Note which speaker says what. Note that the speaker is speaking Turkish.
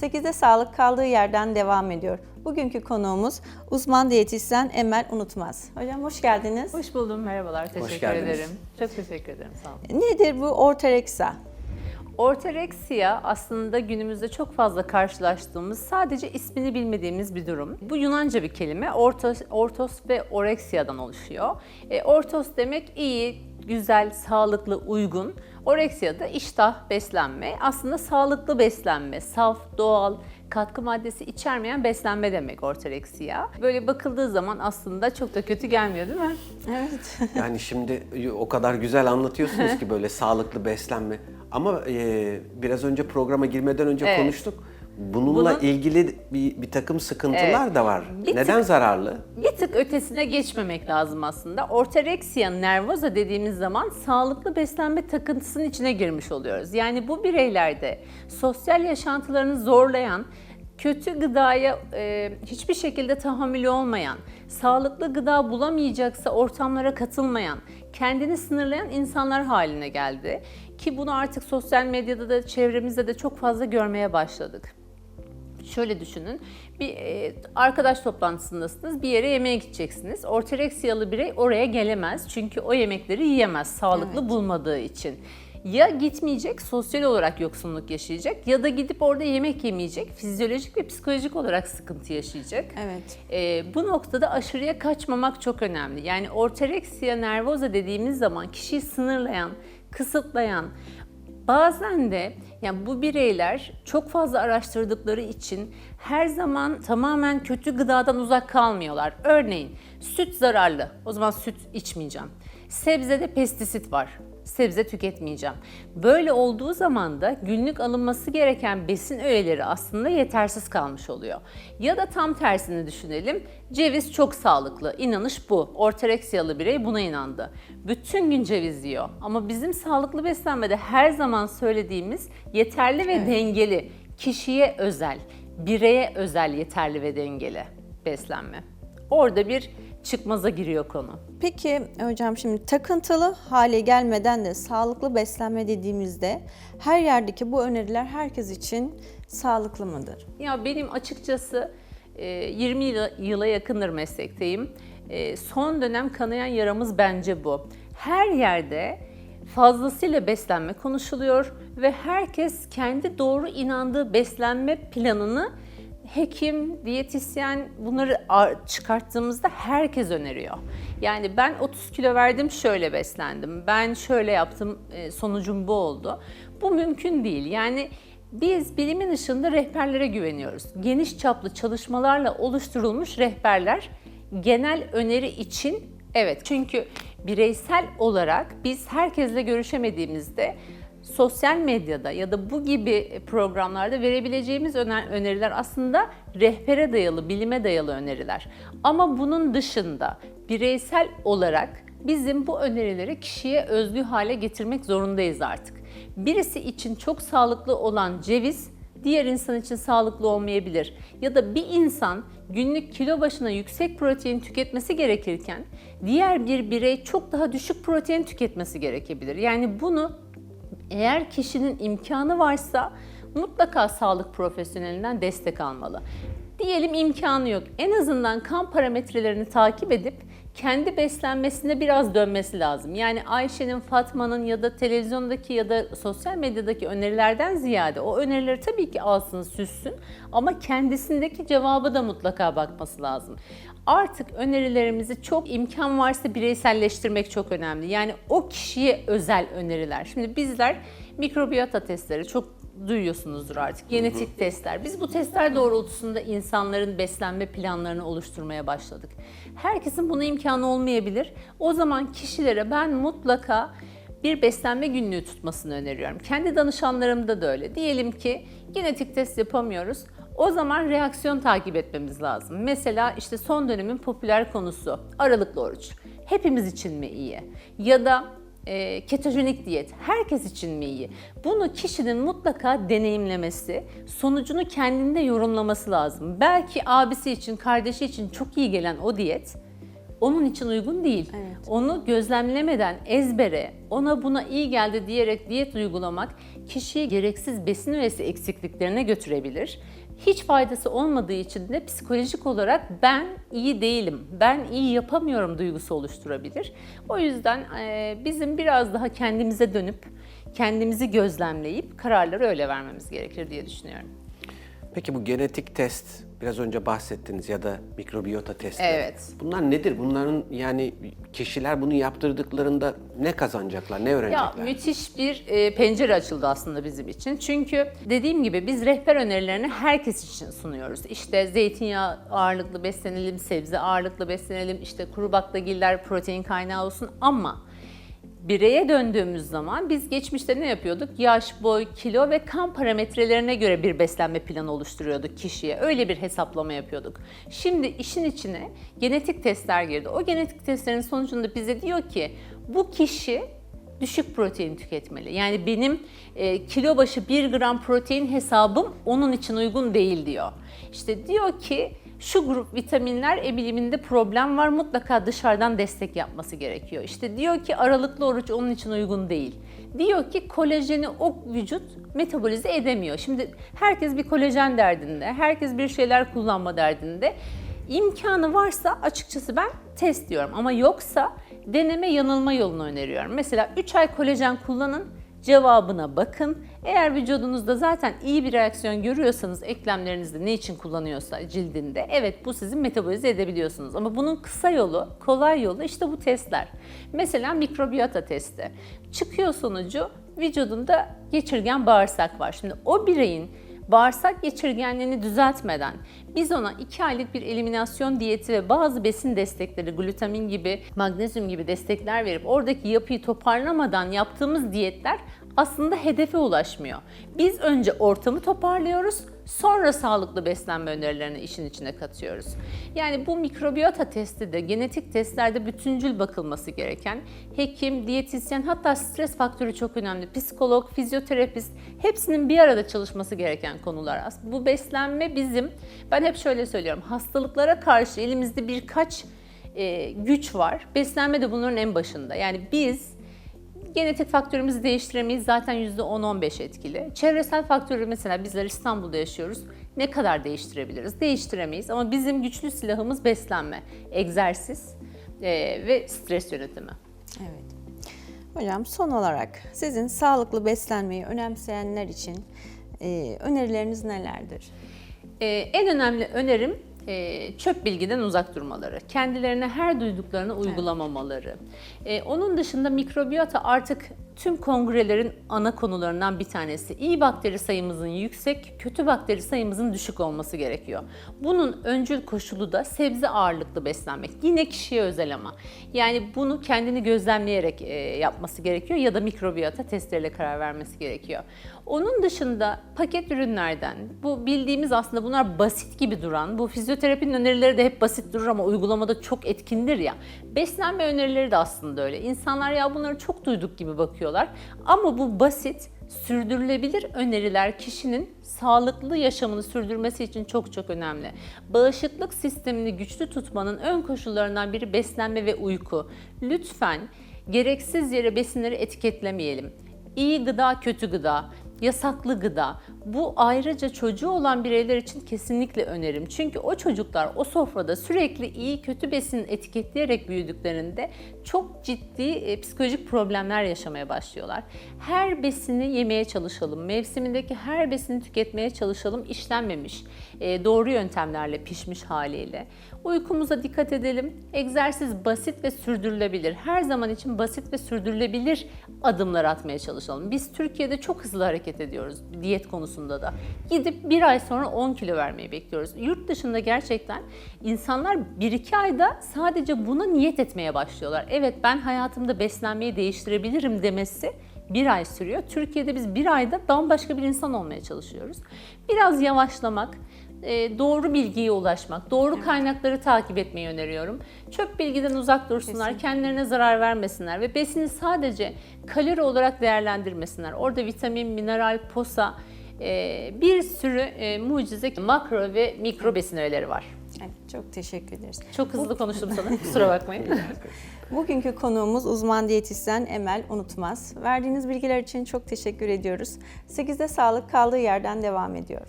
Speaker 1: 8'de sağlık kaldığı yerden devam ediyor. Bugünkü konuğumuz uzman diyetisyen Emel Unutmaz. Hocam hoş geldiniz.
Speaker 2: Hoş buldum, merhabalar. Teşekkür ederim. Çok teşekkür ederim, sağ olun.
Speaker 1: Nedir bu ortoreksia?
Speaker 2: Ortoreksiya aslında günümüzde çok fazla karşılaştığımız, sadece ismini bilmediğimiz bir durum. Bu Yunanca bir kelime. Ortos ve oreksiya'dan oluşuyor. Ortos demek iyi, güzel, sağlıklı, uygun. Oreksiya da iştah, beslenme. Aslında sağlıklı beslenme, saf, doğal, katkı maddesi içermeyen beslenme demek ortoreksiya. Böyle bakıldığı zaman aslında çok da kötü gelmiyor değil mi?
Speaker 1: Evet.
Speaker 3: Yani şimdi o kadar güzel anlatıyorsunuz ki böyle sağlıklı beslenme. Ama biraz önce programa girmeden önce konuştuk. Bununla ilgili bir takım sıkıntılar da var. Neden zararlı?
Speaker 2: Bir tık ötesine geçmemek lazım aslında. Ortoreksiya nervosa dediğimiz zaman sağlıklı beslenme takıntısının içine girmiş oluyoruz. Yani bu bireylerde sosyal yaşantılarını zorlayan, kötü gıdaya hiçbir şekilde tahammülü olmayan, sağlıklı gıda bulamayacaksa ortamlara katılmayan, kendini sınırlayan insanlar haline geldi. Ki bunu artık sosyal medyada da çevremizde de çok fazla görmeye başladık. Şöyle düşünün, bir arkadaş toplantısındasınız, bir yere yemeğe gideceksiniz. Ortoreksiyalı birey oraya gelemez çünkü o yemekleri yiyemez sağlıklı bulmadığı için. Ya gitmeyecek, sosyal olarak yoksunluk yaşayacak ya da gidip orada yemek yemeyecek, fizyolojik ve psikolojik olarak sıkıntı yaşayacak.
Speaker 1: Evet.
Speaker 2: Bu noktada aşırıya kaçmamak çok önemli. Yani ortoreksiya nervosa dediğimiz zaman kişiyi sınırlayan, kısıtlayan, bazen de yani bu bireyler çok fazla araştırdıkları için her zaman tamamen kötü gıdadan uzak kalmıyorlar. Örneğin süt zararlı, o zaman süt içmeyeceğim. Sebzede pestisit var, sebze tüketmeyeceğim. Böyle olduğu zaman da günlük alınması gereken besin öğeleri aslında yetersiz kalmış oluyor. Ya da tam tersini düşünelim. Ceviz çok sağlıklı. İnanış bu. Ortoreksiyalı birey buna inandı. Bütün gün ceviz yiyor. Ama bizim sağlıklı beslenmede her zaman söylediğimiz yeterli ve dengeli, kişiye özel, bireye özel yeterli ve dengeli beslenme. Orada bir çıkmaza giriyor konu.
Speaker 1: Peki hocam şimdi takıntılı hale gelmeden de sağlıklı beslenme dediğimizde her yerdeki bu öneriler herkes için sağlıklı mıdır?
Speaker 2: Ya benim açıkçası 20 yıla yakındır meslekteyim. Son dönem kanayan yaramız bence bu. Her yerde fazlasıyla beslenme konuşuluyor ve herkes kendi doğru inandığı beslenme planını hekim, diyetisyen bunları çıkarttığımızda herkes öneriyor. Yani ben 30 kilo verdim, şöyle beslendim, ben şöyle yaptım, sonucum bu oldu. Bu mümkün değil. Yani biz bilimin ışığında rehberlere güveniyoruz. Geniş çaplı çalışmalarla oluşturulmuş rehberler genel öneri için evet. Çünkü bireysel olarak biz herkesle görüşemediğimizde sosyal medyada ya da bu gibi programlarda verebileceğimiz öneriler aslında rehbere dayalı, bilime dayalı öneriler. Ama bunun dışında bireysel olarak bizim bu önerileri kişiye özgü hale getirmek zorundayız artık. Birisi için çok sağlıklı olan ceviz, diğer insan için sağlıklı olmayabilir. Ya da bir insan günlük kilo başına yüksek protein tüketmesi gerekirken diğer bir birey çok daha düşük protein tüketmesi gerekebilir. Yani bunu eğer kişinin imkanı varsa mutlaka sağlık profesyonelinden destek almalı. Diyelim imkanı yok. En azından kan parametrelerini takip edip kendi beslenmesine biraz dönmesi lazım. Yani Ayşe'nin, Fatma'nın ya da televizyondaki ya da sosyal medyadaki önerilerden ziyade o önerileri tabii ki alsın, süssün ama kendisindeki cevabı da mutlaka bakması lazım. Artık önerilerimizi çok imkan varsa bireyselleştirmek çok önemli. Yani o kişiye özel öneriler. Şimdi bizler mikrobiyota testleri çok duyuyorsunuzdur artık. Genetik testler. Biz bu testler doğrultusunda insanların beslenme planlarını oluşturmaya başladık. Herkesin buna imkanı olmayabilir. O zaman kişilere ben mutlaka bir beslenme günlüğü tutmasını öneriyorum. Kendi danışanlarımda da öyle. Diyelim ki genetik test yapamıyoruz. O zaman reaksiyon takip etmemiz lazım. Mesela işte son dönemin popüler konusu aralıklı oruç. Hepimiz için mi iyi? Ya da ketojenik diyet herkes için mi iyi? Bunu kişinin mutlaka deneyimlemesi, sonucunu kendinde yorumlaması lazım. Belki abisi için, kardeşi için çok iyi gelen o diyet, onun için uygun değil.
Speaker 1: Evet.
Speaker 2: Onu gözlemlemeden ezbere, ona buna iyi geldi diyerek diyet uygulamak kişiyi gereksiz besin öğesi eksikliklerine götürebilir. Hiç faydası olmadığı için de psikolojik olarak ben iyi değilim, ben iyi yapamıyorum duygusu oluşturabilir. O yüzden bizim biraz daha kendimize dönüp, kendimizi gözlemleyip kararları öyle vermemiz gerekir diye düşünüyorum.
Speaker 3: Peki bu genetik test, biraz önce bahsettiniz ya da mikrobiyota testleri.
Speaker 2: Evet.
Speaker 3: Bunlar nedir? Bunların yani kişiler bunu yaptırdıklarında ne kazanacaklar, ne öğrenecekler?
Speaker 2: Ya müthiş bir pencere açıldı aslında bizim için. Çünkü dediğim gibi biz rehber önerilerini herkes için sunuyoruz. İşte zeytinyağı ağırlıklı beslenelim, sebze ağırlıklı beslenelim, işte kuru baklagiller protein kaynağı olsun ama bireye döndüğümüz zaman biz geçmişte ne yapıyorduk? Yaş, boy, kilo ve kan parametrelerine göre bir beslenme planı oluşturuyorduk kişiye. Öyle bir hesaplama yapıyorduk. Şimdi işin içine genetik testler girdi. O genetik testlerin sonucunda bize diyor ki bu kişi düşük protein tüketmeli. Yani benim kilo başı 1 gram protein hesabım onun için uygun değil diyor. İşte diyor ki şu grup vitaminler emiliminde problem var, mutlaka dışarıdan destek yapması gerekiyor. İşte diyor ki aralıklı oruç onun için uygun değil. Diyor ki kolajeni o vücut metabolize edemiyor. Şimdi herkes bir kolajen derdinde, herkes bir şeyler kullanma derdinde. İmkanı varsa açıkçası ben test diyorum ama yoksa deneme yanılma yolunu öneriyorum. Mesela 3 ay kolajen kullanın, cevabına bakın. Eğer vücudunuzda zaten iyi bir reaksiyon görüyorsanız eklemlerinizde ne için kullanıyorsa cildinde, evet bu sizin metabolize edebiliyorsunuz. Ama bunun kısa yolu, kolay yolu işte bu testler. Mesela mikrobiyota testi. Çıkıyor sonucu vücudunda geçirgen bağırsak var. Şimdi o bireyin bağırsak geçirgenliğini düzeltmeden biz ona 2 aylık bir eliminasyon diyeti ve bazı besin destekleri, glutamin gibi, magnezyum gibi destekler verip oradaki yapıyı toparlamadan yaptığımız diyetler aslında hedefe ulaşmıyor. Biz önce ortamı toparlıyoruz, sonra sağlıklı beslenme önerilerini işin içine katıyoruz. Yani bu mikrobiyota testi de genetik testlerde bütüncül bakılması gereken hekim, diyetisyen, hatta stres faktörü çok önemli. Psikolog, fizyoterapist hepsinin bir arada çalışması gereken konular. Aslında bu beslenme bizim, ben hep şöyle söylüyorum, hastalıklara karşı elimizde birkaç güç var. Beslenme de bunların en başında. Yani biz genetik faktörümüzü değiştiremeyiz. Zaten %10-15 etkili. Çevresel faktörü mesela bizler İstanbul'da yaşıyoruz. Ne kadar değiştirebiliriz? Değiştiremeyiz ama bizim güçlü silahımız beslenme, egzersiz ve stres yönetimi.
Speaker 1: Evet. Hocam son olarak sizin sağlıklı beslenmeyi önemseyenler için önerileriniz nelerdir?
Speaker 2: En önemli önerim çöp bilgiden uzak durmaları, kendilerine her duyduklarını uygulamamaları. Onun dışında mikrobiyota artık tüm kongrelerin ana konularından bir tanesi. İyi bakteri sayımızın yüksek, kötü bakteri sayımızın düşük olması gerekiyor. Bunun öncül koşulu da sebze ağırlıklı beslenmek. Yine kişiye özel ama. Yani bunu kendini gözlemleyerek yapması gerekiyor ya da mikrobiyota testleriyle karar vermesi gerekiyor. Onun dışında paket ürünlerden, bu bildiğimiz aslında bunlar basit gibi duran, bu fizyoterapinin önerileri de hep basit durur ama uygulamada çok etkindir ya. Beslenme önerileri de aslında öyle. İnsanlar ya bunları çok duyduk gibi bakıyorlar ama bu basit, sürdürülebilir öneriler kişinin sağlıklı yaşamını sürdürmesi için çok çok önemli. Bağışıklık sistemini güçlü tutmanın ön koşullarından biri beslenme ve uyku. Lütfen gereksiz yere besinleri etiketlemeyelim. İyi gıda, kötü gıda, yasaklı gıda. Bu ayrıca çocuğu olan bireyler için kesinlikle önerim. Çünkü o çocuklar o sofrada sürekli iyi kötü besin etiketleyerek büyüdüklerinde çok ciddi psikolojik problemler yaşamaya başlıyorlar. Her besini yemeye çalışalım. Mevsimindeki her besini tüketmeye çalışalım. İşlenmemiş, doğru yöntemlerle pişmiş haliyle. Uykumuza dikkat edelim. Egzersiz basit ve sürdürülebilir. Her zaman için basit ve sürdürülebilir adımlar atmaya çalışalım. Biz Türkiye'de çok hızlı hareket ediyoruz diyet konusunda da. Gidip bir ay sonra 10 kilo vermeyi bekliyoruz. Yurt dışında gerçekten insanlar 1-2 ayda sadece buna niyet etmeye başlıyorlar. Evet ben hayatımda beslenmeyi değiştirebilirim demesi 1 ay sürüyor. Türkiye'de biz 1 ayda bambaşka bir insan olmaya çalışıyoruz. Biraz yavaşlamak, doğru bilgiye ulaşmak, doğru kaynakları takip etmeyi öneriyorum. Çöp bilgiden uzak dursunlar, kesinlikle kendilerine zarar vermesinler ve besini sadece kalori olarak değerlendirmesinler. Orada vitamin, mineral, posa, bir sürü mucize makro ve mikro besin öğeleri var.
Speaker 1: Evet, çok teşekkür ederiz.
Speaker 2: Çok hızlı konuştum sana, kusura bakmayın.
Speaker 1: Bugünkü konuğumuz uzman diyetisyen Emel Unutmaz. Verdiğiniz bilgiler için çok teşekkür ediyoruz. 8'de sağlık kaldığı yerden devam ediyor.